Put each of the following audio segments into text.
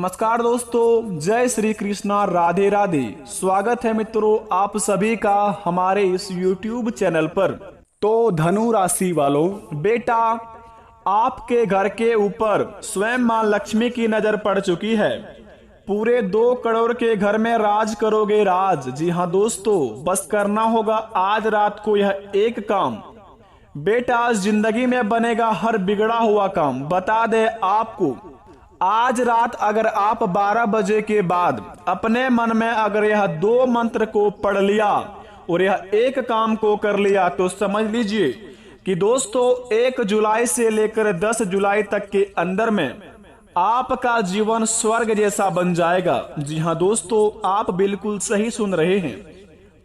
नमस्कार दोस्तों, जय श्री कृष्णा, राधे राधे। स्वागत है मित्रों आप सभी का हमारे इस YouTube चैनल पर। तो धनु राशि वालों, बेटा आपके घर के ऊपर स्वयं मां लक्ष्मी की नजर पड़ चुकी है। पूरे 2 करोड़ के घर में राज करोगे राज। जी हाँ दोस्तों, बस करना होगा आज रात को यह एक काम। बेटा जिंदगी में बनेगा हर बिगड़ा हुआ काम। बता दे आपको, आज रात अगर आप 12 बजे के बाद अपने मन में अगर यह 2 मंत्र को पढ़ लिया और यह एक काम को कर लिया तो समझ लीजिए कि दोस्तों 1 जुलाई से लेकर 10 जुलाई तक के अंदर में आपका जीवन स्वर्ग जैसा बन जाएगा। जी हाँ दोस्तों, आप बिल्कुल सही सुन रहे हैं।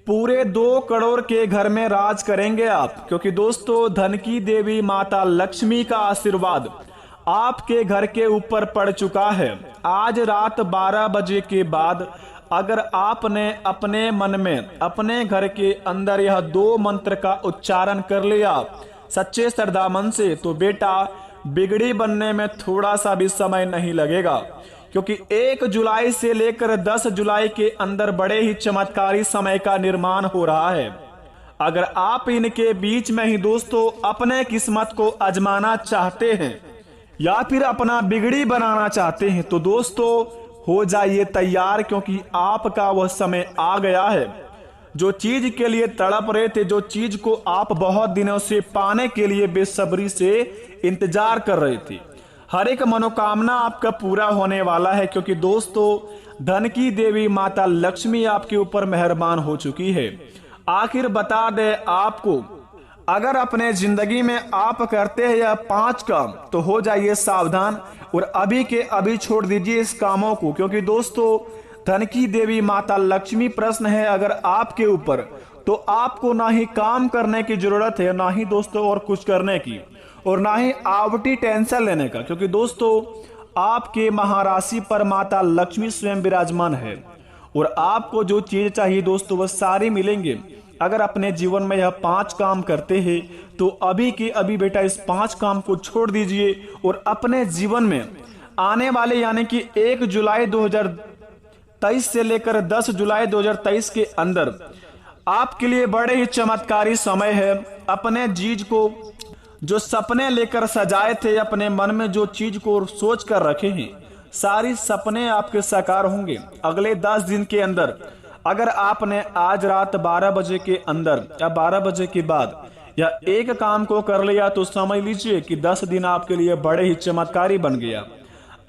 पूरे 2 करोड़ के घर में राज करेंगे आप, क्योंकि दोस्तों धन की देवी माता लक्ष्मी का आशीर्वाद आपके घर के ऊपर पड़ चुका है। आज रात 12 बजे के बाद अगर आपने अपने मन में अपने घर के अंदर यह 2 मंत्र का उच्चारण कर लिया सच्चे श्रद्धा मन से, तो बेटा बिगड़ी बनने में थोड़ा सा भी समय नहीं लगेगा, क्योंकि 1 जुलाई से लेकर 10 जुलाई के अंदर बड़े ही चमत्कारी समय का निर्माण हो रहा है। अगर आप इनके बीच में ही दोस्तों अपने किस्मत को आजमाना चाहते हैं या फिर अपना बिगड़ी बनाना चाहते हैं तो दोस्तों हो जाइए तैयार, क्योंकि आपका वह समय आ गया है। जो चीज के लिए तड़प रहे थे, जो चीज को आप बहुत दिनों से पाने के लिए बेसब्री से इंतजार कर रहे थे, हर एक मनोकामना आपका पूरा होने वाला है, क्योंकि दोस्तों धन की देवी माता लक्ष्मी आपके ऊपर मेहरबान हो चुकी है। आखिर बता दे आपको, अगर अपने जिंदगी में आप करते हैं यह 5 काम तो हो जाइए सावधान और अभी के अभी छोड़ दीजिए इस कामों को, क्योंकि दोस्तों धन की देवी माता लक्ष्मी प्रश्न है अगर आपके ऊपर, तो आपको ना ही काम करने की जरूरत है, ना ही दोस्तों और कुछ करने की, और ना ही आवटी टेंशन लेने का, क्योंकि दोस्तों आपके महाराशि पर माता लक्ष्मी स्वयं विराजमान है और आपको जो चीज चाहिए दोस्तों वह सारी मिलेंगे। अगर अपने जीवन में यह 5 काम करते हैं तो अभी के अभी बेटा इस 5 काम को छोड़ दीजिए और अपने जीवन में आने वाले यानी कि 1 जुलाई 2023 से लेकर 10 जुलाई 2023 के अंदर आपके लिए बड़े ही चमत्कारी समय है। अपने चीज को जो सपने लेकर सजाए थे, अपने मन में जो चीज को सोच कर रखे हैं, सारी सपने आपके साकार होंगे अगले 10 दिन के अंदर। अगर आपने आज रात 12 बजे के अंदर या 12 बजे के बाद या एक काम को कर लिया तो समझ लीजिए कि 10 दिन आपके लिए बड़े ही चमत्कारी बन गया।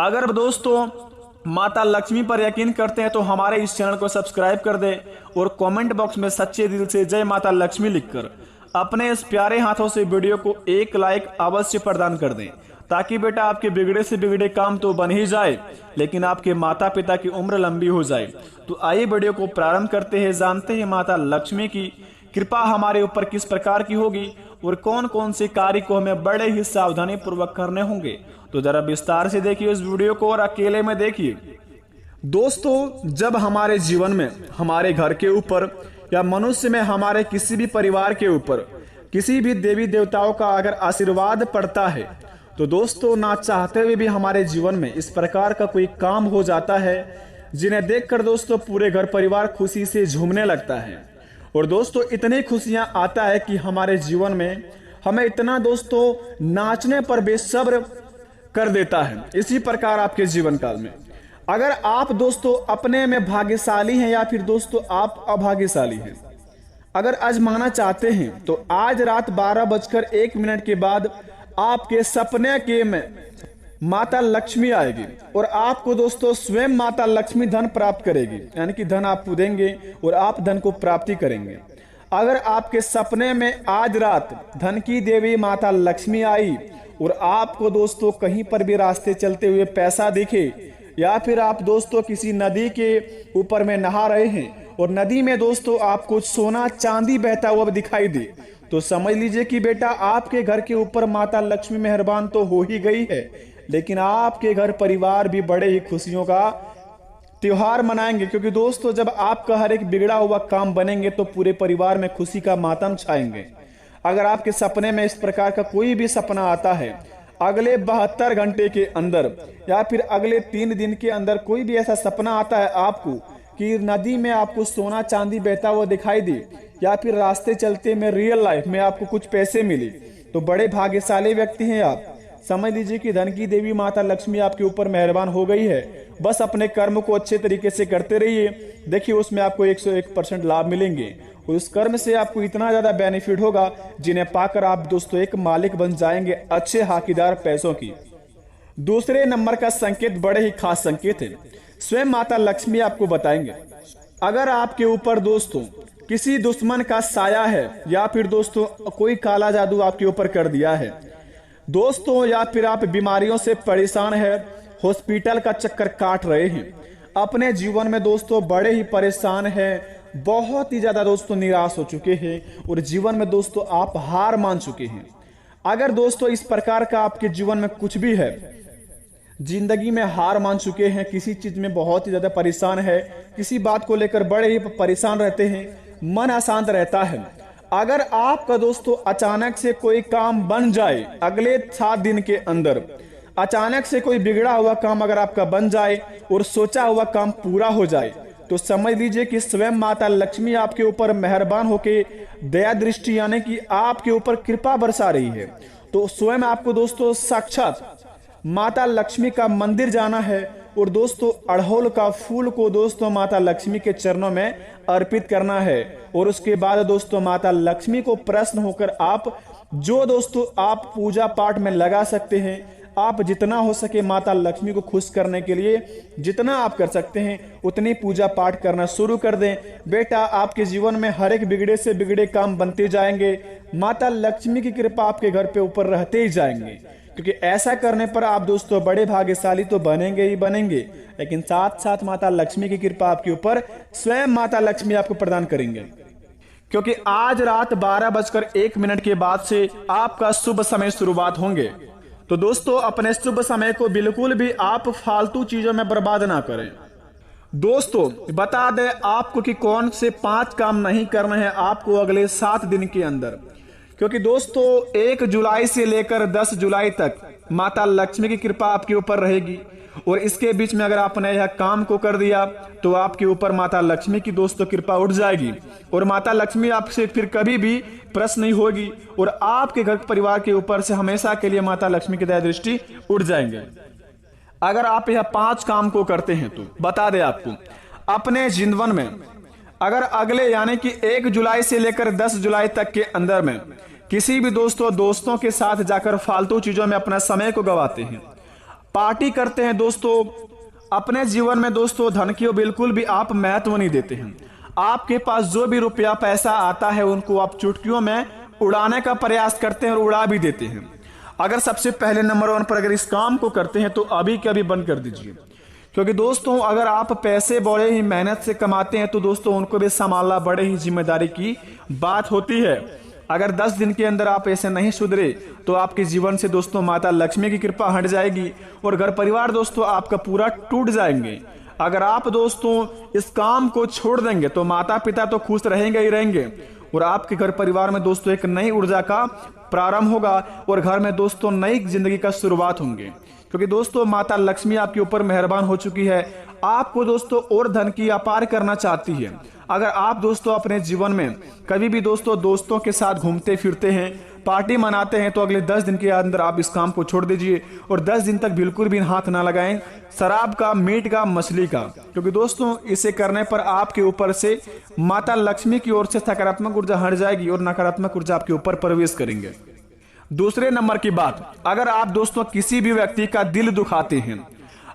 अगर दोस्तों माता लक्ष्मी पर यकीन करते हैं तो हमारे इस चैनल को सब्सक्राइब कर दें और कमेंट बॉक्स में सच्चे दिल से जय माता लक्ष्मी लिखकर अपने इस प्यारे हाथों से वीडियो को एक लाइक अवश्य प्रदान कर दें, ताकि बेटा आपके बिगड़े से बिगड़े काम तो बन ही जाए लेकिन आपके माता पिता की उम्र लंबी हो जाए। तो आइए वीडियो को प्रारंभ करते हैं, जानते हैं माता लक्ष्मी की कृपा हमारे ऊपर किस प्रकार की होगी और कौन कौन से कार्य को हमें बड़े ही सावधानी पूर्वक करने होंगे। तो जरा विस्तार से देखिए इस वीडियो को और अकेले में देखिए। दोस्तों जब हमारे जीवन में हमारे घर के ऊपर या मनुष्य में हमारे किसी भी परिवार के ऊपर किसी भी देवी देवताओं का अगर आशीर्वाद पड़ता है तो दोस्तों ना चाहते हुए भी हमारे जीवन में इस प्रकार का कोई काम हो जाता है जिन्हें देखकर दोस्तों पूरे घर परिवार खुशी से झूमने लगता है। और दोस्तों इतनी खुशियां आता है कि हमारे जीवन में हमें इतना दोस्तों नाचने पर बेसब्र कर देता है। इसी प्रकार आपके जीवन काल में अगर आप दोस्तों अपने में भाग्यशाली हैं या फिर दोस्तों आप अभाग्यशाली हैं, अगर आजमाना चाहते हैं तो आज रात 12:01 के बाद आपके सपने के में माता लक्ष्मी आएगी और आपको दोस्तों स्वयं माता लक्ष्मी धन प्राप्त करेगी, यानी कि धन आपको देंगे और आप धन को प्राप्ति करेंगे। अगर आपके सपने में आज रात धन की देवी माता लक्ष्मी आई और आपको दोस्तों कहीं पर भी रास्ते चलते हुए पैसा दिखे या फिर आप दोस्तों किसी नदी के ऊपर में नहा रहे हैं और नदी में दोस्तों आपको सोना चांदी बहता हुआ दिखाई दे, तो समझ लीजिए कि बेटा आपके घर के ऊपर माता लक्ष्मी मेहरबान तो हो ही गई है, लेकिन आपके घर परिवार भी बड़े ही खुशियों का त्योहार मनाएंगे। क्योंकि दोस्तों जब आपका हर एक बिगड़ा हुआ काम बनेंगे तो पूरे परिवार में खुशी का मातम छाएंगे। अगर आपके सपने में इस प्रकार का कोई भी सपना आता है, अगले 72 घंटे के अंदर या फिर अगले 3 दिन के अंदर कोई भी ऐसा सपना आता है आपको कि नदी में आपको सोना चांदी बहता हुआ दिखाई दे, या फिर रास्ते चलते में रियल लाइफ में आपको कुछ पैसे मिले, तो बड़े भाग्यशाली व्यक्ति हैं आप। समझ लीजिए कि धन की देवी माता लक्ष्मी आपके ऊपर मेहरबान हो गई है। बस अपने कर्म को अच्छे तरीके से करते रहिए, देखिए उसमें आपको 101% लाभ मिलेंगे और उस कर्म से आपको इतना ज्यादा बेनिफिट होगा जिन्हें पाकर आप दोस्तों एक मालिक बन जाएंगे अच्छे हाकीदार पैसों की। दूसरे नंबर का संकेत बड़े ही खास संकेत है, स्वयं माता लक्ष्मी आपको बताएंगे। अगर आपके ऊपर दोस्तों किसी दुश्मन का साया है या फिर दोस्तों कोई काला जादू आपके ऊपर कर दिया है दोस्तों, या फिर आप बीमारियों से परेशान है, हॉस्पिटल का चक्कर काट रहे हैं, अपने जीवन में दोस्तों बड़े ही परेशान हैं, बहुत ही ज्यादा दोस्तों निराश हो चुके हैं और जीवन में दोस्तों आप हार मान चुके हैं। अगर दोस्तों इस प्रकार का आपके जीवन में कुछ भी है, जिंदगी में हार मान चुके हैं, किसी चीज में बहुत ही ज्यादा परेशान है, किसी बात को लेकर बड़े ही परेशान रहते हैं, मन अशांत रहता है, अगर आपका दोस्तों अचानक से कोई काम बन जाए, अगले 7 दिन के अंदर अचानक से कोई बिगड़ा हुआ काम अगर आपका बन जाए और सोचा हुआ काम पूरा हो जाए, तो समझ लीजिए कि स्वयं माता लक्ष्मी आपके ऊपर मेहरबान होके दया दृष्टि यानी कि आपके ऊपर कृपा बरसा रही है। तो स्वयं आपको दोस्तों साक्षात माता लक्ष्मी का मंदिर जाना है और दोस्तों अड़हुल का फूल को दोस्तों माता लक्ष्मी के चरणों में अर्पित करना है और उसके बाद दोस्तों माता लक्ष्मी को प्रसन्न होकर आप जो दोस्तों आप पूजा पाठ में लगा सकते हैं, आप जितना हो सके माता लक्ष्मी को खुश करने के लिए जितना आप कर सकते हैं उतनी पूजा पाठ करना शुरू कर दें। बेटा आपके जीवन में हर एक बिगड़े से बिगड़े काम बनते जाएंगे, माता लक्ष्मी की कृपा आपके घर पे ऊपर रहते ही जाएंगे, क्योंकि ऐसा करने पर आप दोस्तों बड़े भाग्यशाली तो बनेंगे ही बनेंगे, लेकिन साथ साथ माता लक्ष्मी की कृपा आपके ऊपर स्वयं माता लक्ष्मी आपको प्रदान करेंगे। क्योंकि आज रात 12:01 के बाद से आपका शुभ समय शुरुआत होंगे, तो दोस्तों अपने शुभ समय को बिल्कुल भी आप फालतू चीजों में बर्बाद ना करें। दोस्तों बता दें आपको कि कौन से 5 काम नहीं करने हैं आपको अगले 7 दिन के अंदर, क्योंकि दोस्तों 1 जुलाई से लेकर 10 जुलाई तक माता लक्ष्मी की कृपा आपके ऊपर रहेगी और इसके बीच में अगर आपने यह काम को कर दिया तो आपके ऊपर माता लक्ष्मी की दोस्तों कृपा उठ जाएगी और माता लक्ष्मी आपसे फिर कभी भी प्रश्न नहीं होगी और आपके घर परिवार के ऊपर से हमेशा के लिए माता लक्ष्मी की दया दृष्टि उठ जाएंगे। अगर आप यह 5 काम को करते हैं तो बता दें आपको अपने जीवन में अगर अगले यानी कि 1 जुलाई से लेकर 10 जुलाई तक के अंदर में किसी भी दोस्तों के साथ जाकर फालतू चीजों में अपना समय को गवाते हैं, पार्टी करते हैं दोस्तों, अपने जीवन में दोस्तों धन की बिल्कुल भी आप महत्व नहीं देते हैं, आपके पास जो भी रुपया पैसा आता है उनको आप चुटकियों में उड़ाने का प्रयास करते हैं और उड़ा भी देते हैं। अगर सबसे पहले नंबर 1 पर अगर इस काम को करते हैं तो अभी के अभी बंद कर दीजिए, क्योंकि दोस्तों अगर आप पैसे बड़े ही मेहनत से कमाते हैं तो दोस्तों उनको भी संभालना बड़े ही जिम्मेदारी की बात होती है। अगर 10 दिन के अंदर आप ऐसे नहीं सुधरे तो आपके जीवन से दोस्तों माता लक्ष्मी की कृपा हट जाएगी और घर परिवार दोस्तों आपका पूरा टूट जाएंगे। अगर आप दोस्तों इस काम को छोड़ देंगे तो माता पिता तो खुश रहेंगे ही रहेंगे और आपके घर परिवार में दोस्तों एक नई ऊर्जा का प्रारंभ होगा और घर में दोस्तों नई जिंदगी का शुरुआत होंगे, क्योंकि दोस्तों माता लक्ष्मी आपके ऊपर मेहरबान हो चुकी है, आपको दोस्तों और धन की अपार करना चाहती है। अगर आप दोस्तों अपने जीवन में कभी भी दोस्तों के साथ घूमते फिरते हैं, पार्टी मनाते हैं, तो अगले 10 दिन के अंदर आप इस काम को छोड़ दीजिए और 10 दिन तक बिल्कुल भी हाथ ना लगाएं शराब का, मीट का, मछली का, क्योंकि दोस्तों इसे करने पर आपके ऊपर से माता लक्ष्मी की ओर से सकारात्मक ऊर्जा हट जाएगी और नकारात्मक ऊर्जा आपके ऊपर प्रवेश करेंगे। दूसरे नंबर की बात, अगर आप दोस्तों किसी भी व्यक्ति का दिल दुखाते हैं,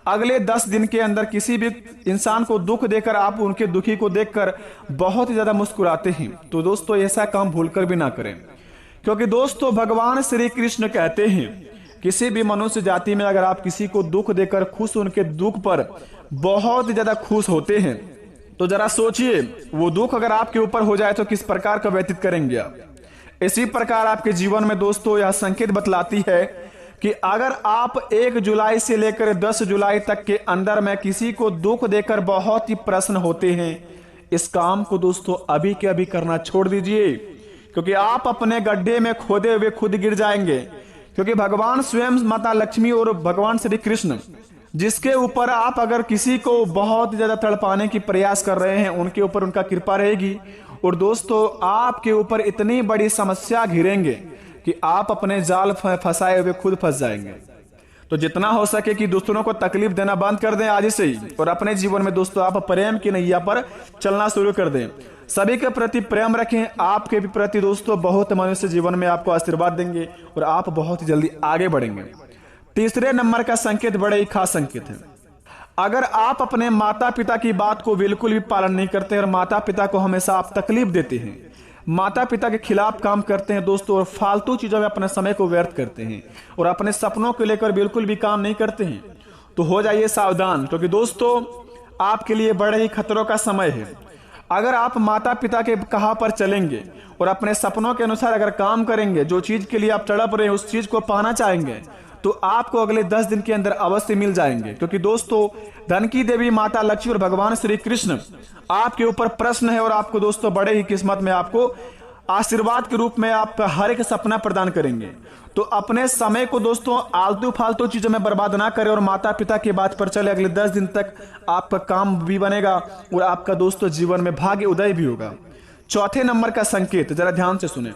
अगले 10 दिन के अंदर किसी भी इंसान को दुख देकर आप उनके दुखी को देखकर बहुत ही ज्यादा मुस्कुराते हैं, तो दोस्तों ऐसा काम भूलकर भी ना करें, क्योंकि दोस्तों भगवान श्री कृष्ण कहते हैं किसी भी मनुष्य जाति में अगर आप किसी को दुख देकर खुश उनके दुख पर बहुत ही ज्यादा खुश होते हैं तो जरा सोचिए वो दुख अगर आपके ऊपर हो जाए तो किस प्रकार का व्यतीत करेंगे आप। इसी प्रकार आपके जीवन में दोस्तों यह संकेत बतलाती है कि अगर आप 1 जुलाई से लेकर 10 जुलाई तक के अंदर में किसी को दुख देकर बहुत ही प्रसन्न होते हैं, इस काम को दोस्तों अभी के अभी करना छोड़ दीजिए, क्योंकि आप अपने गड्ढे में खोदे हुए खुद गिर जाएंगे, क्योंकि भगवान स्वयं माता लक्ष्मी और भगवान श्री कृष्ण जिसके ऊपर आप अगर किसी को बहुत ज्यादा तड़पाने की प्रयास कर रहे हैं, उनके ऊपर उनका कृपा रहेगी और दोस्तों आपके ऊपर इतनी बड़ी समस्या घिरेंगे कि आप अपने जाल फंसाए हुए खुद फंस जाएंगे। तो जितना हो सके कि दूसरों को तकलीफ देना बंद कर दें आज से ही, और अपने जीवन में दोस्तों आप प्रेम की नैया पर चलना शुरू कर दें। सभी के प्रति प्रेम रखें, आपके भी प्रति दोस्तों बहुत मनुष्य जीवन में आपको आशीर्वाद देंगे और आप बहुत ही जल्दी आगे बढ़ेंगे। तीसरे नंबर का संकेत बड़े ही खास संकेत है। अगर आप अपने माता पिता की बात को बिल्कुल भी पालन नहीं करते और माता पिता को हमेशा आप तकलीफ देते हैं, माता पिता के खिलाफ काम करते हैं दोस्तों, और फालतू चीजों में अपने समय को व्यर्थ करते हैं और अपने सपनों को लेकर बिल्कुल भी काम नहीं करते हैं, तो हो जाइए सावधान, क्योंकि दोस्तों आपके लिए बड़े ही खतरों का समय है। अगर आप माता पिता के कहा पर चलेंगे और अपने सपनों के अनुसार अगर काम करेंगे, जो चीज के लिए आप तड़प रहे हैं उस चीज को पाना चाहेंगे, तो आपको अगले 10 दिन के अंदर अवश्य मिल जाएंगे। क्योंकि दोस्तों धन की देवी माता लक्ष्मी और भगवान श्री कृष्ण आपके ऊपर प्रश्न है और आपको दोस्तों बड़े ही किस्मत में आपको आशीर्वाद के रूप में आपका हर एक सपना प्रदान करेंगे। तो अपने समय को दोस्तों आलतू फालतू चीजों में बर्बाद ना करें और माता पिता की बात पर चले। अगले 10 दिन तक आपका काम भी बनेगा और आपका दोस्तों जीवन में भाग्य उदय भी होगा। चौथे नंबर का संकेत जरा ध्यान से सुने।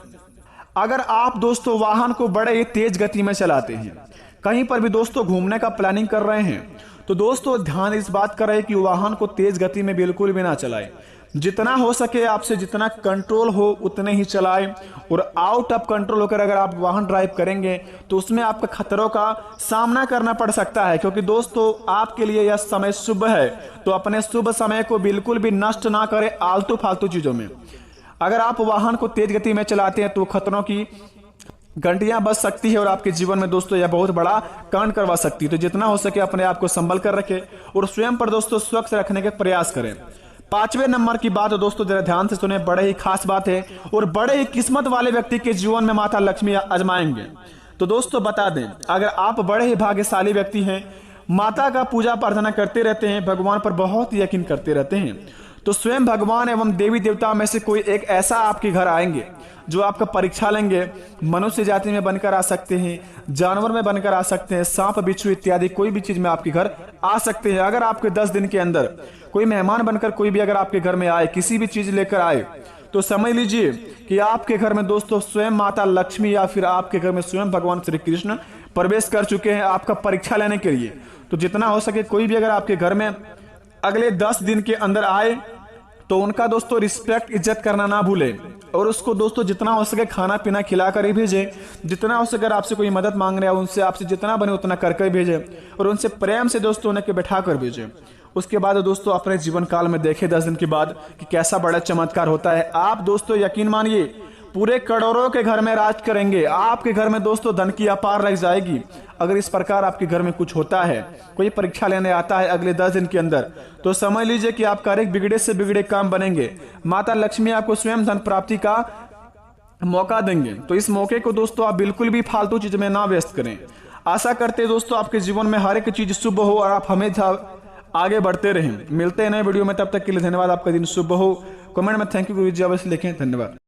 अगर आप दोस्तों वाहन को बड़े ही तेज गति में चलाते हैं, कहीं पर भी दोस्तों घूमने का प्लानिंग कर रहे हैं, तो दोस्तों ध्यान इस बात का रहे कि वाहन को तेज गति में बिल्कुल भी ना चलाएं। जितना हो सके आपसे जितना कंट्रोल हो उतने ही चलाएं, और आउट ऑफ कंट्रोल होकर अगर आप वाहन ड्राइव करेंगे तो उसमें आपका खतरों का सामना करना पड़ सकता है। क्योंकि दोस्तों आपके लिए यह समय शुभ है, तो अपने शुभ समय को बिल्कुल भी नष्ट ना करें आलतू फालतू चीजों में। अगर आप वाहन को तेज गति में चलाते हैं तो खतरों की घंटियां बज सकती है और आपके जीवन में दोस्तों यह बहुत बड़ा कांड करवा सकती है। तो जितना हो सके अपने आप को संभल कर रखें और स्वयं पर दोस्तों स्वच्छ रखने का प्रयास करें। पांचवें नंबर की बात दोस्तों जरा ध्यान से सुने, बड़े ही खास बात है और बड़े ही किस्मत वाले व्यक्ति के जीवन में माता लक्ष्मी आजमाएंगे। तो दोस्तों बता दें, अगर आप बड़े ही भाग्यशाली व्यक्ति हैं, माता का पूजा प्रार्थना करते रहते हैं, भगवान पर बहुत यकीन करते रहते हैं, तो स्वयं भगवान एवं देवी देवता में से कोई एक ऐसा आपके घर आएंगे जो आपका परीक्षा लेंगे। मनुष्य जाति में बनकर आ सकते हैं, जानवर में बनकर आ सकते हैं, सांप बिच्छू इत्यादि कोई भी चीज में आपके घर आ सकते हैं। अगर आपके 10 दिन के अंदर कोई मेहमान बनकर कोई भी अगर आपके घर में आए, किसी भी चीज लेकर आए, तो समझ लीजिए कि आपके घर में दोस्तों स्वयं माता लक्ष्मी या फिर आपके घर में स्वयं भगवान श्री कृष्ण प्रवेश कर चुके हैं आपका परीक्षा लेने के लिए। तो जितना हो सके कोई भी अगर आपके घर में अगले 10 दिन के अंदर आए तो उनका दोस्तों रिस्पेक्ट इज्जत करना ना भूले, और उसको दोस्तों जितना हो सके खाना पीना खिलाकर ही भेजे। जितना हो सके अगर आपसे कोई मदद मांग रहा है उनसे आपसे जितना बने उतना करके भेजे, और उनसे प्रेम से दोस्तों उन्हें बैठा कर भेजे। उसके बाद दोस्तों अपने जीवन काल में देखे 10 दिन के बाद कि कैसा बड़ा चमत्कार होता है। आप दोस्तों यकीन मानिए पूरे करोड़ों के घर में राज करेंगे। आपके घर में दोस्तों धन की अपार रह जाएगी। अगर इस प्रकार आपके घर में कुछ होता है, कोई परीक्षा लेने आता है अगले 10 दिन के अंदर, तो समझ लीजिए कि आपका एक बिगड़े से बिगड़े काम बनेंगे। माता लक्ष्मी आपको स्वयं धन प्राप्ति का मौका देंगे। तो इस मौके को दोस्तों आप बिल्कुल भी फालतू चीज में ना व्यस्त करें। आशा करते हैं दोस्तों आपके जीवन में हर एक चीज शुभ हो और आप हमेशा आगे बढ़ते रहें। मिलते हैं नए वीडियो में, तब तक के लिए धन्यवाद। आपका दिन शुभ हो। कमेंट में थैंक यू गुरुजी अवश्य लिखें। धन्यवाद।